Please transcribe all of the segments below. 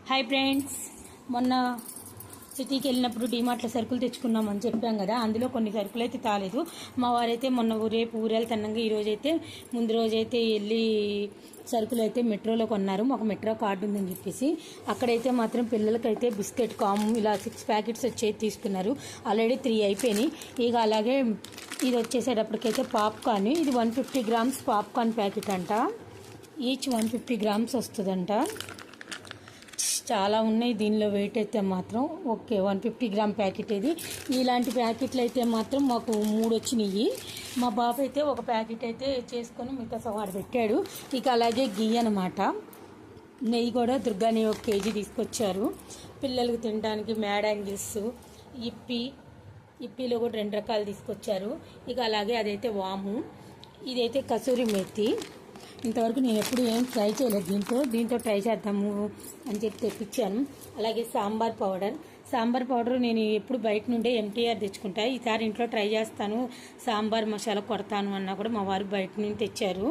Hi friends, మొన్న సిటీకి వెళ్ళినప్పుడు డీమార్ట్లో సరుకులు తెచ్చుకున్నామని చెప్పాం కదా. అందులో కొన్ని సరుకులు అయితే తాలేదు. మా వారైతే మొన్న రేపు ఊరెళ్తున్నాగా ఈరోజైతే ముందు రోజైతే వెళ్ళి సరుకులు అయితే మెట్రోలో కొన్నారు. మాకు మెట్రో కార్డు ఉందని చెప్పేసి అక్కడైతే మాత్రం పిల్లలకైతే బిస్కెట్ కాము ఇలా 6 ప్యాకెట్స్ వచ్చేది తీసుకున్నారు. ఆల్రెడీ 3 అయిపోయినాయి. ఇక అలాగే ఇది వచ్చేసేటప్పటికైతే పాప్కార్న్, ఇది 150 గ్రామ్స్ పాప్కార్న్ ప్యాకెట్ అంట. ఈచ్ 150 గ్రామ్స్ వస్తుందంట. చాలా ఉన్నాయి దీనిలో. వెయిట్ అయితే మాత్రం ఓకే 150 గ్రామ్ ప్యాకెట్. ఇది ఇలాంటి ప్యాకెట్లు అయితే మాత్రం మాకు 3 వచ్చినాయి. మా బాబు అయితే ఒక ప్యాకెట్ అయితే చేసుకొని మిగతా సవాడు పెట్టాడు. ఇక అలాగే గీ అనమాట, నెయ్యి కూడా దుర్గా నెయ్యి 1 కేజీ తీసుకొచ్చారు. పిల్లలకు తినడానికి మ్యాడంగిల్స్, ఇప్పిలో కూడా 2 రకాలు తీసుకొచ్చారు. ఇక అలాగే అదైతే వాము, ఇదైతే కసూరి మెత్తి. ఇంతవరకు నేను ఎప్పుడు ఏం ట్రై చేయలేదు. దీంతో ట్రై చేద్దాము అని చెప్పి తెప్పించాను. అలాగే సాంబార్ పౌడర్ నేను ఎప్పుడు బయట నుండే ఎంటీఆర్ తెచ్చుకుంటా. ఈసారి ఇంట్లో ట్రై చేస్తాను, సాంబార్ మసాలా కొడతాను అన్నా కూడా మా వారు బయట నుండి తెచ్చారు.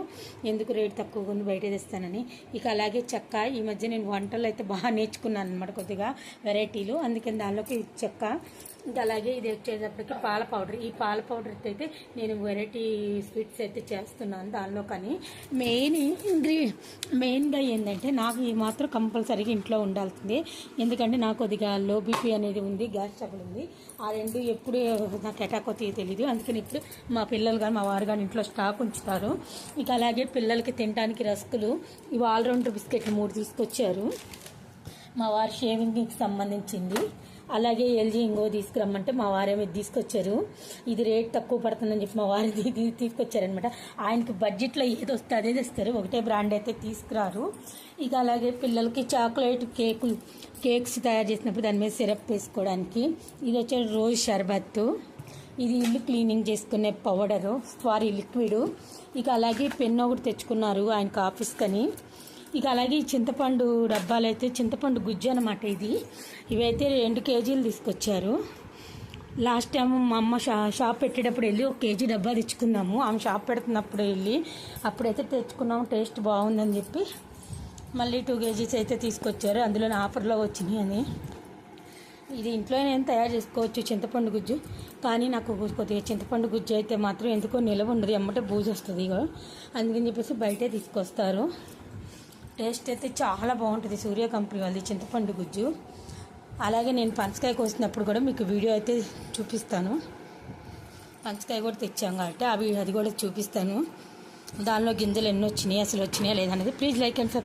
ఎందుకు రేటు తక్కువగా ఉంది బయట తెస్తానని. ఇక అలాగే చెక్క, ఈ మధ్య నేను వంటలు అయితే బాగా నేర్చుకున్నాను అనమాట, కొద్దిగా వెరైటీలు, అందుకని దానిలోకి చెక్క. ఇంకా అలాగే ఇది వచ్చేటప్పటికి పాల పౌడర్. ఈ పాల పౌడర్ అయితే నేను వెరైటీ స్వీట్స్ అయితే చేస్తున్నాను దానిలో. కానీ మెయిన్గా ఏంటంటే నాకు ఈ మాత్రం కంపల్సరీగా ఇంట్లో ఉండాల్సిందే. ఎందుకంటే నాకు కొద్దిగా లో బీపీ అనేది ఉంది, గ్యాస్ ట్రబుల్ ఉంది. ఆ 2 ఎప్పుడు నాకు అటాక్ అవుతాయో తెలియదు. అందుకని ఇప్పుడు మా పిల్లలు కానీ మా వారు కానీ ఇంట్లో స్టాక్ ఉంచుతారు. ఇక అలాగే పిల్లలకి తినడానికి రస్కులు, ఇవి ఆల్రౌండర్ బిస్కెట్లు 3 తీసుకొచ్చారు. మా వారు షేవింగ్కి సంబంధించింది. అలాగే ఎల్జీ ఇంగో తీసుకురమ్మంటే మా వారేమో తీసుకొచ్చారు. ఇది రేట్ తక్కువ పడుతుందని చెప్పి మా వారు తీసుకొచ్చారనమాట. ఆయనకి బడ్జెట్లో ఏది వస్తే అదే తెస్తారు, ఒకటే బ్రాండ్ అయితే తీసుకురారు. ఇక అలాగే పిల్లలకి చాక్లెట్ కేక్స్ తయారు చేసినప్పుడు దాని మీద సిరప్ వేసుకోవడానికి. ఇది వచ్చే రోజ్ షర్బత్తు, ఇది ఇల్లు క్లీనింగ్ చేసుకునే పౌడరు, లిక్విడ్. ఇక అలాగే పెన్ ఒకటి తెచ్చుకున్నారు ఆయనకు ఆఫీస్కని. ఇక అలాగే చింతపండు డబ్బాలు అయితే చింతపండు గుజ్జు అనమాట. ఇవైతే 2 కేజీలు తీసుకొచ్చారు. లాస్ట్ టైం మా అమ్మ షాప్ పెట్టేటప్పుడు వెళ్ళి 1 కేజీ డబ్బా తెచ్చుకున్నాము. ఆమె షాప్ పెడుతున్నప్పుడు వెళ్ళి అప్పుడైతే తెచ్చుకున్నాము, టేస్ట్ బాగుందని చెప్పి మళ్ళీ 2 కేజీస్ అయితే తీసుకొచ్చారు. అందులో ఆఫర్లో వచ్చినాయి అని. ఇది ఇంట్లో నేను తయారు చేసుకోవచ్చు చింతపండు గుజ్జు, కానీ నాకు కొద్దిగా చింతపండు గుజ్జు అయితే మాత్రం ఎందుకో నిలవ ఉండదు, ఎమ్మటే బూజు వస్తుంది. అందుకని చెప్పేసి బయటే తీసుకొస్తారు. టేస్ట్ అయితే చాలా బాగుంటుంది. సూర్య కంపెనీ వాళ్ళది చింతపండు గుజ్జు. అలాగే నేను పనసకాయ కోసినప్పుడు కూడా మీకు వీడియో అయితే చూపిస్తాను. పనసకాయ కూడా తెచ్చాం కాబట్టి అది కూడా చూపిస్తాను. దానిలో గింజలు ఎన్ని వచ్చినాయి, అసలు వచ్చినాయా లేదనేది. Please like and subscribe.